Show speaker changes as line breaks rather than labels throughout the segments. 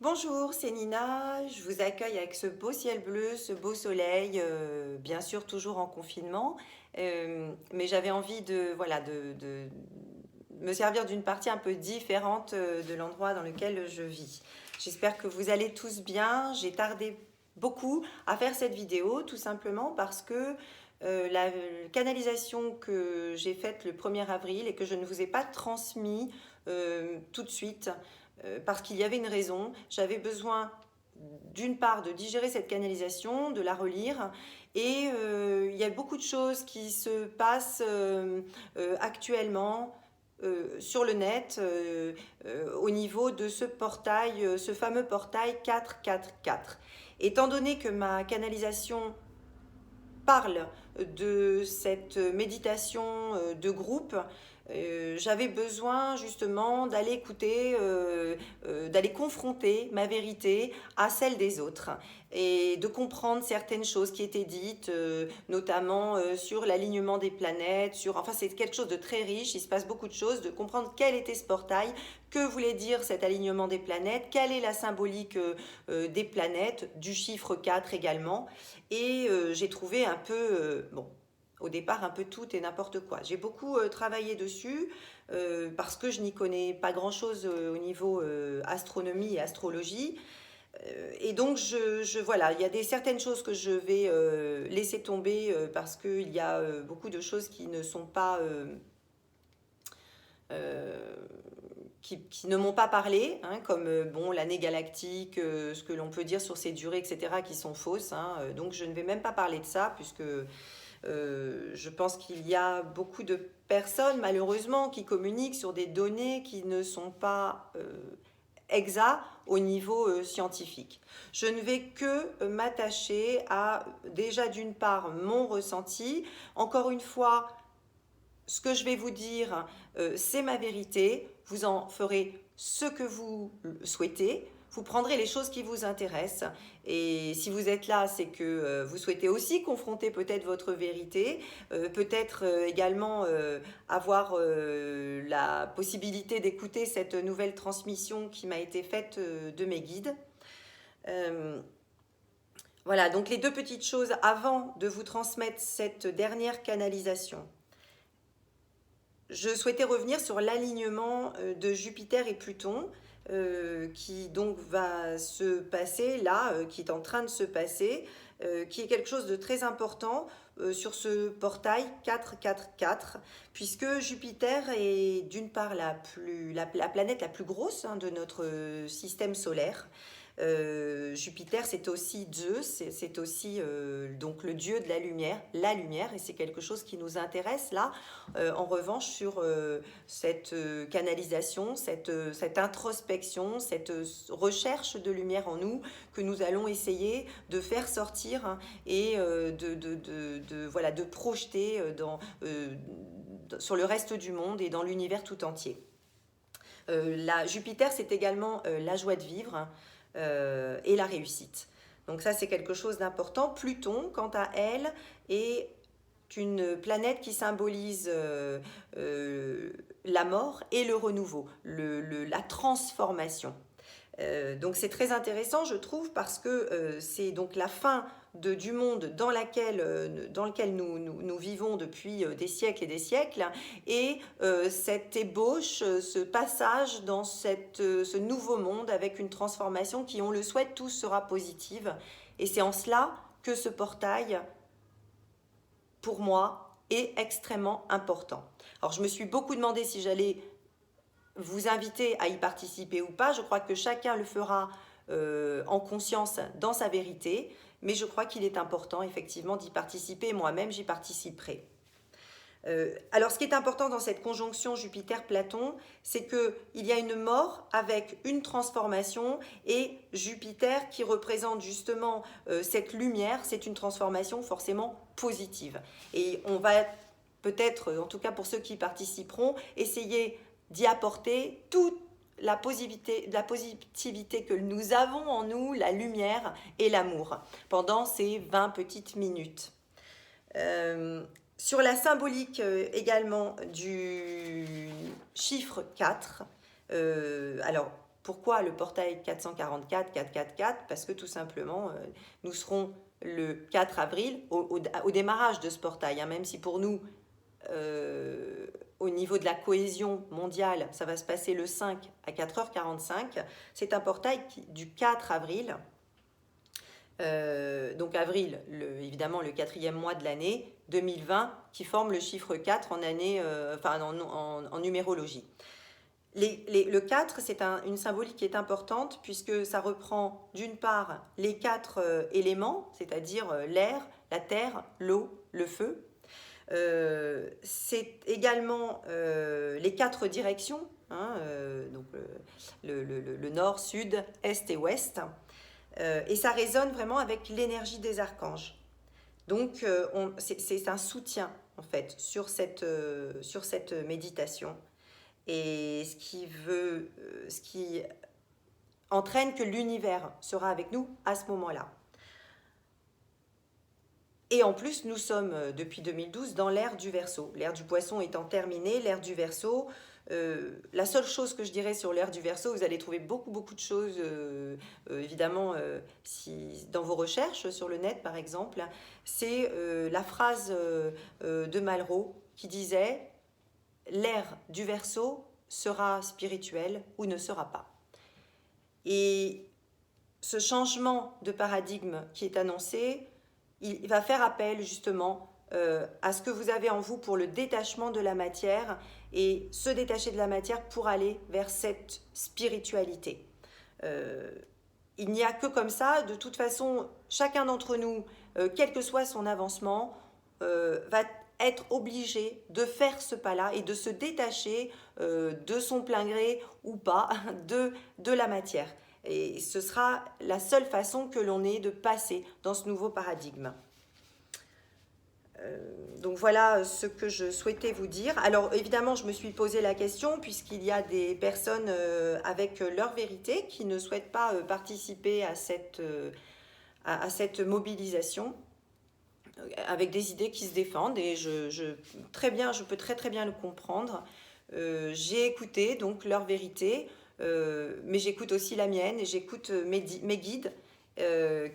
Bonjour, c'est Nina. Je vous accueille avec ce beau ciel bleu, ce beau soleil, bien sûr toujours en confinement. Mais j'avais envie de me servir d'une partie un peu différente de l'endroit dans lequel je vis. J'espère que vous allez tous bien. J'ai tardé beaucoup à faire cette vidéo, tout simplement parce que la canalisation que j'ai faite le 1er avril et que je ne vous ai pas transmis tout de suite, parce qu'il y avait une raison. J'avais besoin d'une part de digérer cette canalisation, de la relire, et il y a beaucoup de choses qui se passent actuellement sur le net au niveau de ce portail, ce fameux portail 444. Étant donné que ma canalisation parle de cette méditation de groupe, j'avais besoin justement d'aller écouter, d'aller confronter ma vérité à celle des autres et de comprendre certaines choses qui étaient dites, notamment sur l'alignement des planètes, enfin c'est quelque chose de très riche, il se passe beaucoup de choses, de comprendre quel était ce portail, que voulait dire cet alignement des planètes, quelle est la symbolique des planètes, du chiffre 4 également, et j'ai trouvé un peu, au départ un peu tout et n'importe quoi. J'ai beaucoup travaillé dessus parce que je n'y connais pas grand-chose au niveau astronomie et astrologie. Et donc, voilà, il y a certaines choses que je vais laisser tomber parce qu'il y a beaucoup de choses qui ne sont pas... euh, qui ne m'ont pas parlé, hein, comme bon, l'année galactique, ce que l'on peut dire sur ces durées, etc., qui sont fausses. Hein. Donc je ne vais même pas parler de ça, puisque je pense qu'il y a beaucoup de personnes, malheureusement, qui communiquent sur des données qui ne sont pas exactes au niveau scientifique. Je ne vais que m'attacher à, déjà d'une part, mon ressenti. Encore une fois, ce que je vais vous dire, c'est ma vérité. Vous en ferez ce que vous souhaitez. Vous prendrez les choses qui vous intéressent. Et si vous êtes là, c'est que vous souhaitez aussi confronter peut-être votre vérité, peut-être également avoir la possibilité d'écouter cette nouvelle transmission qui m'a été faite de mes guides. Euh, voilà, donc les deux petites choses avant de vous transmettre cette dernière canalisation. Je souhaitais revenir sur l'alignement de Jupiter et Pluton qui donc va se passer là, qui est en train de se passer, qui est quelque chose de très important sur ce portail 444, puisque Jupiter est d'une part la planète la plus grosse hein, de notre système solaire. Jupiter, c'est aussi Zeus, c'est aussi donc le dieu de la lumière, et c'est quelque chose qui nous intéresse là. En revanche, sur cette canalisation, cette introspection, cette recherche de lumière en nous que nous allons essayer de faire sortir hein, et voilà, de projeter sur le reste du monde et dans l'univers tout entier. Jupiter, c'est également la joie de vivre hein, et la réussite. Donc ça, c'est quelque chose d'important. Pluton, quant à elle, est une planète qui symbolise la mort et le renouveau, la transformation. Donc c'est très intéressant, je trouve, parce que c'est donc la fin du monde dans lequel nous vivons depuis des siècles et des siècles, et cette ébauche, ce passage dans ce nouveau monde avec une transformation qui, on le souhaite tous, sera positive. Et c'est en cela que ce portail, pour moi, est extrêmement important. Alors je me suis beaucoup demandé si j'allais vous inviter à y participer ou pas. Je crois que chacun le fera en conscience dans sa vérité, mais je crois qu'il est important effectivement d'y participer. Moi-même, j'y participerai. Alors, ce qui est important dans cette conjonction Jupiter-Platon, c'est qu'il y a une mort avec une transformation, et Jupiter qui représente justement cette lumière, c'est une transformation forcément positive. Et on va peut-être, en tout cas pour ceux qui participeront, essayer d'y apporter toute la positivité que nous avons en nous, la lumière et l'amour, pendant ces 20 petites minutes. Sur la symbolique également du chiffre 4, alors Pourquoi le portail 444, 444? Parce que tout simplement, nous serons le 4 avril au démarrage de ce portail, hein, même si pour nous, au niveau de la cohésion mondiale, ça va se passer le 5 à 4h45. C'est un portail du 4 avril. Donc avril, évidemment le 4e mois de l'année 2020, qui forme le chiffre 4 en année, en numérologie. Le 4, c'est une symbolique qui est importante puisque ça reprend d'une part les 4 éléments, c'est-à-dire l'air, la terre, l'eau, le feu. C'est également les 4 directions, hein, donc le nord, sud, est et ouest. Et ça résonne vraiment avec l'énergie des archanges. Donc c'est un soutien en fait sur cette méditation. Et ce qui entraîne que l'univers sera avec nous à ce moment-là. Et en plus, nous sommes depuis 2012 dans l'ère du Verseau. L'ère du Poisson étant terminée, l'ère du Verseau. La seule chose que je dirais sur l'ère du Verseau, vous allez trouver beaucoup de choses, évidemment, dans vos recherches sur le net, par exemple, c'est la phrase de Malraux qui disait « L'ère du Verseau sera spirituelle ou ne sera pas ». Et ce changement de paradigme qui est annoncé, il va faire appel justement à ce que vous avez en vous pour le détachement de la matière et se détacher de la matière pour aller vers cette spiritualité. Il n'y a que comme ça, de toute façon, chacun d'entre nous, quel que soit son avancement, va être obligé de faire ce pas-là et de se détacher de son plein gré ou pas de la matière. Et ce sera la seule façon que l'on ait de passer dans ce nouveau paradigme. Donc voilà ce que je souhaitais vous dire. Alors évidemment, je me suis posé la question puisqu'il y a des personnes avec leur vérité qui ne souhaitent pas participer à cette mobilisation avec des idées qui se défendent et je peux très bien le comprendre. J'ai écouté donc leur vérité, mais j'écoute aussi la mienne et j'écoute mes guides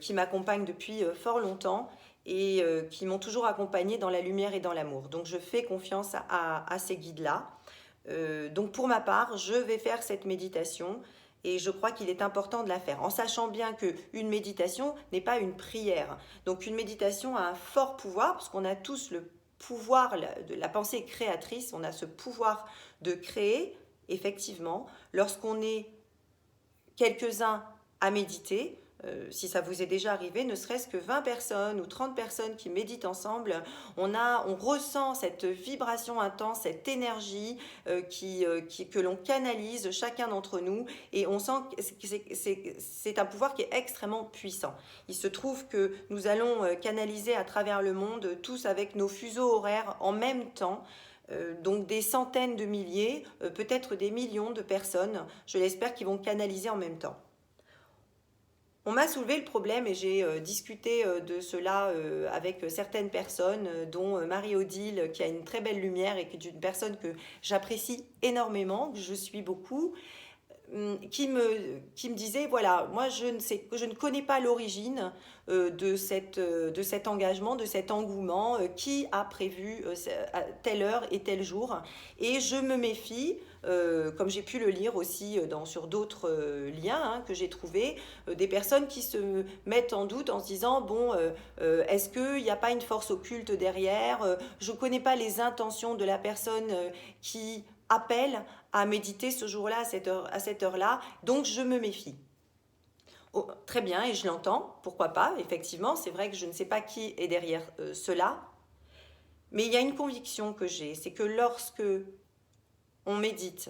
qui m'accompagnent depuis fort longtemps et qui m'ont toujours accompagnée dans la lumière et dans l'amour. Donc je fais confiance à ces guides-là. Donc pour ma part, je vais faire cette méditation et je crois qu'il est important de la faire, en sachant bien qu'une méditation n'est pas une prière. Donc une méditation a un fort pouvoir, parce qu'on a tous le pouvoir de la pensée créatrice, on a ce pouvoir de créer, effectivement, lorsqu'on est quelques-uns à méditer. Si ça vous est déjà arrivé, ne serait-ce que 20 personnes ou 30 personnes qui méditent ensemble, on ressent cette vibration intense, cette énergie que l'on canalise chacun d'entre nous et on sent que c'est un pouvoir qui est extrêmement puissant. Il se trouve que nous allons canaliser à travers le monde, tous avec nos fuseaux horaires en même temps, donc des centaines de milliers, peut-être des millions de personnes, je l'espère, qui vont canaliser en même temps. On m'a soulevé le problème et j'ai discuté de cela avec certaines personnes, dont Marie-Odile, qui a une très belle lumière et qui est une personne que j'apprécie énormément, que je suis beaucoup, qui me disait, voilà, moi je ne connais pas l'origine de cet engagement, de cet engouement, qui a prévu à telle heure et tel jour, et je me méfie, comme j'ai pu le lire aussi sur d'autres liens que j'ai trouvés, des personnes qui se mettent en doute en se disant, bon, est-ce qu'il n'y a pas une force occulte derrière, je ne connais pas les intentions de la personne qui appelle à méditer ce jour-là, à cette heure-là, donc je me méfie. Oh, très bien, et je l'entends, pourquoi pas, effectivement, c'est vrai que je ne sais pas qui est derrière cela, mais il y a une conviction que j'ai, c'est que lorsque on médite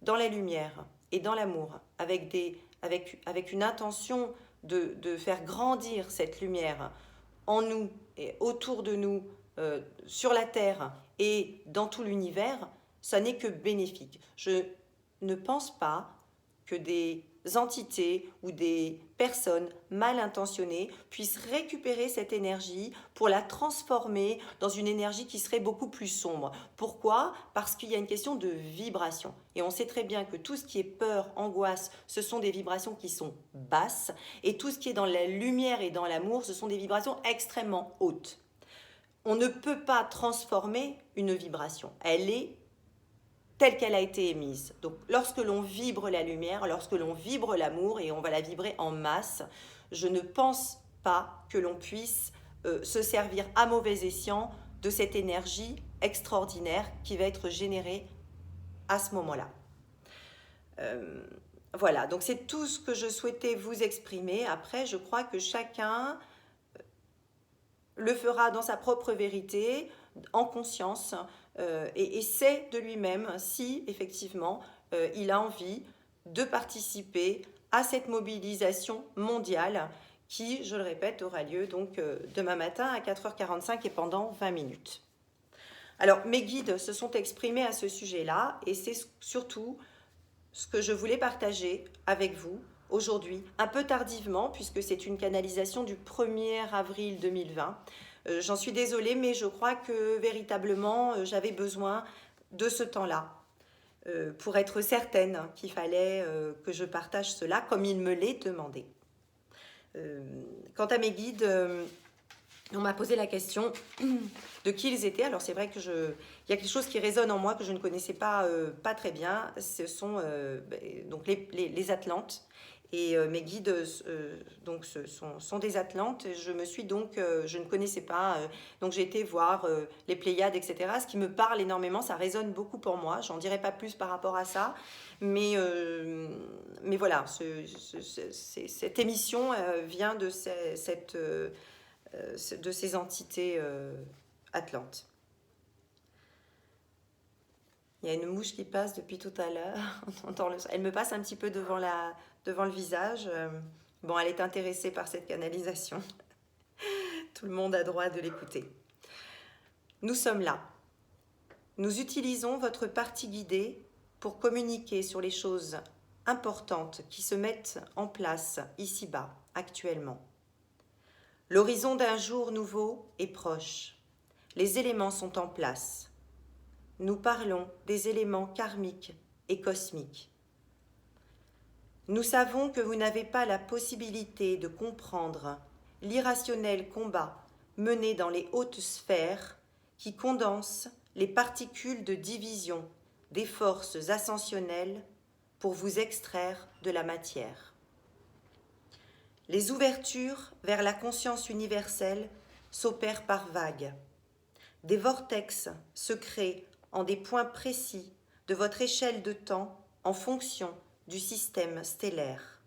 dans la lumière et dans l'amour, avec une intention de faire grandir cette lumière en nous et autour de nous, sur la terre et dans tout l'univers, ça n'est que bénéfique. Je ne pense pas que des entités ou des personnes mal intentionnées puissent récupérer cette énergie pour la transformer dans une énergie qui serait beaucoup plus sombre. Pourquoi? Parce qu'il y a une question de vibration. Et on sait très bien que tout ce qui est peur, angoisse, ce sont des vibrations qui sont basses. Et tout ce qui est dans la lumière et dans l'amour, ce sont des vibrations extrêmement hautes. On ne peut pas transformer une vibration. Elle est telle qu'elle a été émise. Donc lorsque l'on vibre la lumière, lorsque l'on vibre l'amour, et on va la vibrer en masse, je ne pense pas que l'on puisse se servir à mauvais escient de cette énergie extraordinaire qui va être générée à ce moment-là. Voilà, donc c'est tout ce que je souhaitais vous exprimer. Après, je crois que chacun le fera dans sa propre vérité, en conscience, et sait de lui-même si effectivement il a envie de participer à cette mobilisation mondiale qui, je le répète, aura lieu donc demain matin à 4h45 et pendant 20 minutes. Alors, mes guides se sont exprimés à ce sujet-là et c'est surtout ce que je voulais partager avec vous aujourd'hui, un peu tardivement, puisque c'est une canalisation du 1er avril 2020. J'en suis désolée, mais je crois que véritablement, j'avais besoin de ce temps-là pour être certaine qu'il fallait que je partage cela comme il me l'est demandé. Quant à mes guides, on m'a posé la question de qui ils étaient. Alors c'est vrai que il y a quelque chose qui résonne en moi que je ne connaissais pas très bien. Ce sont donc les Atlantes. Et mes guides donc sont des Atlantes. Je me suis donc, je ne connaissais pas, donc j'ai été voir les Pléiades, etc. Ce qui me parle énormément, ça résonne beaucoup pour moi. J'en dirai pas plus par rapport à ça, mais voilà, cette émission vient de de ces entités atlantes. Il y a une mouche qui passe depuis tout à l'heure. Elle me passe un petit peu devant le visage. Bon, elle est intéressée par cette canalisation. Tout le monde a droit de l'écouter. Nous sommes là. Nous utilisons votre partie guidée pour communiquer sur les choses importantes qui se mettent en place ici-bas, actuellement. L'horizon d'un jour nouveau est proche. Les éléments sont en place. Nous parlons des éléments karmiques et cosmiques. Nous savons que vous n'avez pas la possibilité de comprendre l'irrationnel combat mené dans les hautes sphères qui condensent les particules de division des forces ascensionnelles pour vous extraire de la matière. Les ouvertures vers la conscience universelle s'opèrent par vagues. Des vortex se créent en des points précis de votre échelle de temps en fonction du système stellaire.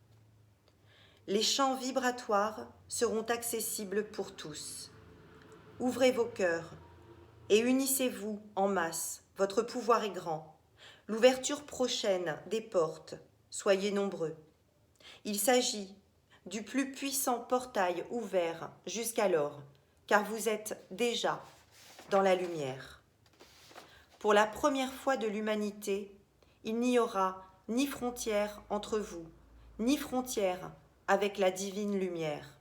Les champs vibratoires seront accessibles pour tous. Ouvrez vos cœurs et unissez-vous en masse. Votre pouvoir est grand. L'ouverture prochaine des portes, soyez nombreux. Il s'agit du plus puissant portail ouvert jusqu'alors, car vous êtes déjà dans la lumière. Pour la première fois de l'humanité, il n'y aura ni frontière entre vous, ni frontière avec la divine lumière.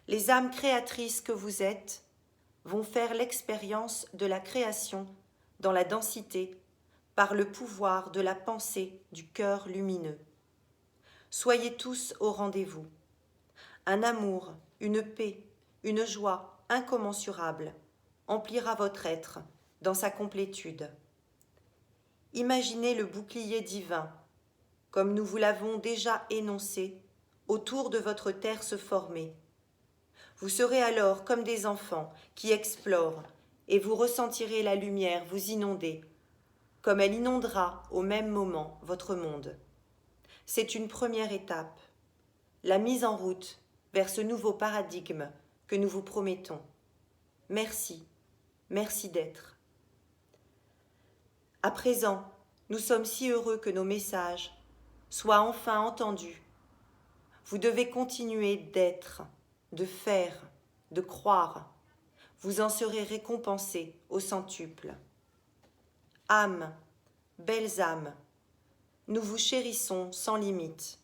Les âmes créatrices que vous êtes vont faire l'expérience de la création dans la densité par le pouvoir de la pensée du cœur lumineux. Soyez tous au rendez-vous. Un amour, une paix, une joie incommensurable emplira votre être dans sa complétude. Imaginez le bouclier divin, comme nous vous l'avons déjà énoncé, autour de votre terre se former. Vous serez alors comme des enfants qui explorent et vous ressentirez la lumière vous inonder, comme elle inondera au même moment votre monde. C'est une première étape, la mise en route vers ce nouveau paradigme que nous vous promettons. Merci, merci d'être. À présent, nous sommes si heureux que nos messages soient enfin entendus. Vous devez continuer d'être, de faire, de croire. Vous en serez récompensés au centuple. Âmes, belles âmes, nous vous chérissons sans limite.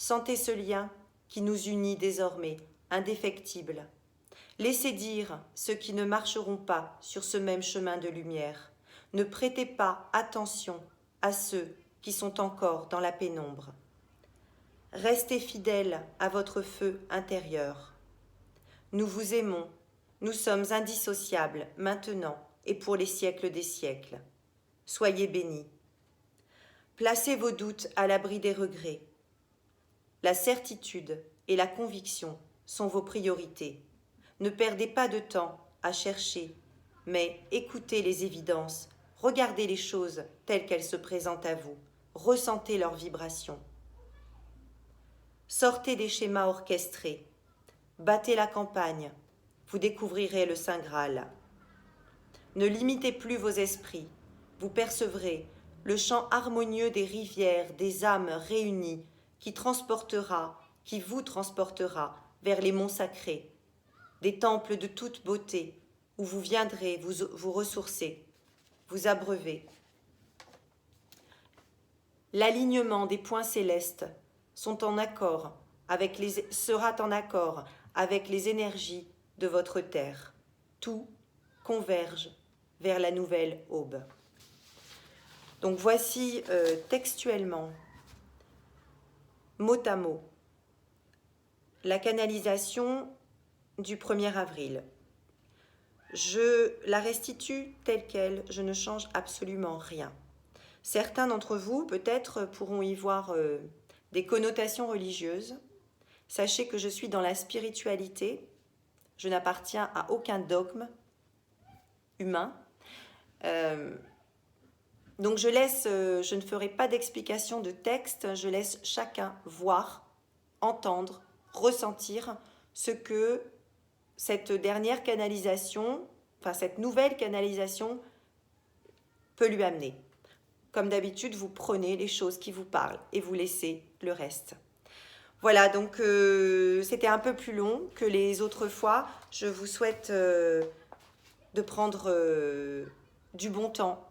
Sentez ce lien qui nous unit désormais, indéfectible. Laissez dire ceux qui ne marcheront pas sur ce même chemin de lumière. Ne prêtez pas attention à ceux qui sont encore dans la pénombre. Restez fidèles à votre feu intérieur. Nous vous aimons, nous sommes indissociables maintenant et pour les siècles des siècles. Soyez bénis. Placez vos doutes à l'abri des regrets. La certitude et la conviction sont vos priorités. Ne perdez pas de temps à chercher, mais écoutez les évidences, regardez les choses telles qu'elles se présentent à vous, ressentez leurs vibrations. Sortez des schémas orchestrés, battez la campagne, vous découvrirez le Saint Graal. Ne limitez plus vos esprits, vous percevrez le chant harmonieux des rivières, des âmes réunies, qui vous transportera vers les monts sacrés, des temples de toute beauté, où vous viendrez vous ressourcer, vous abreuver. L'alignement des points célestes sera en accord avec les énergies de votre terre. Tout converge vers la nouvelle aube. Donc voici textuellement, mot à mot, la canalisation du 1er avril. Je la restitue telle quelle, je ne change absolument rien. Certains d'entre vous, peut-être, pourront y voir des connotations religieuses. Sachez que je suis dans la spiritualité, je n'appartiens à aucun dogme humain. Donc je ne ferai pas d'explication de texte, je laisse chacun voir, entendre, ressentir ce que cette dernière canalisation, cette nouvelle canalisation peut lui amener. Comme d'habitude, vous prenez les choses qui vous parlent et vous laissez le reste. Voilà, donc c'était un peu plus long que les autres fois. Je vous souhaite de prendre du bon temps.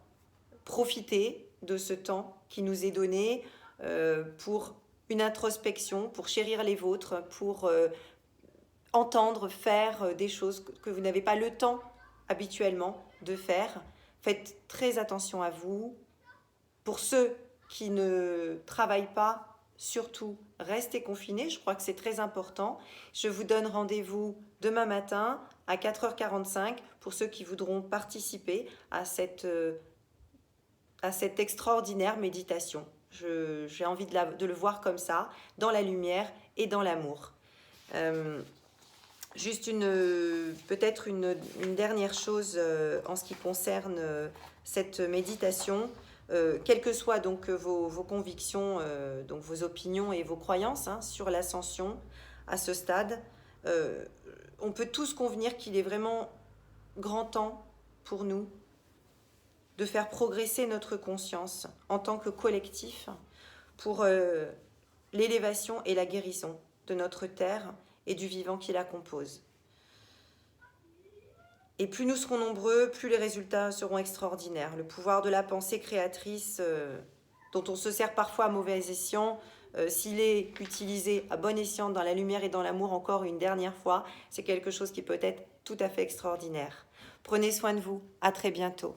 Profitez de ce temps qui nous est donné pour une introspection, pour chérir les vôtres, pour entendre, faire des choses que vous n'avez pas le temps habituellement de faire. Faites très attention à vous. Pour ceux qui ne travaillent pas, surtout, restez confinés. Je crois que c'est très important. Je vous donne rendez-vous demain matin à 4h45 pour ceux qui voudront participer à cette extraordinaire méditation. J'ai envie de le voir comme ça, dans la lumière et dans l'amour. Juste peut-être une dernière chose en ce qui concerne cette méditation. Quelles que soient donc vos convictions, donc vos opinions et vos croyances sur l'ascension à ce stade, on peut tous convenir qu'il est vraiment grand temps pour nous de faire progresser notre conscience en tant que collectif pour l'élévation et la guérison de notre terre et du vivant qui la compose. Et plus nous serons nombreux, plus les résultats seront extraordinaires. Le pouvoir de la pensée créatrice, dont on se sert parfois à mauvais escient, s'il est utilisé à bon escient dans la lumière et dans l'amour encore une dernière fois, c'est quelque chose qui peut être tout à fait extraordinaire. Prenez soin de vous, à très bientôt.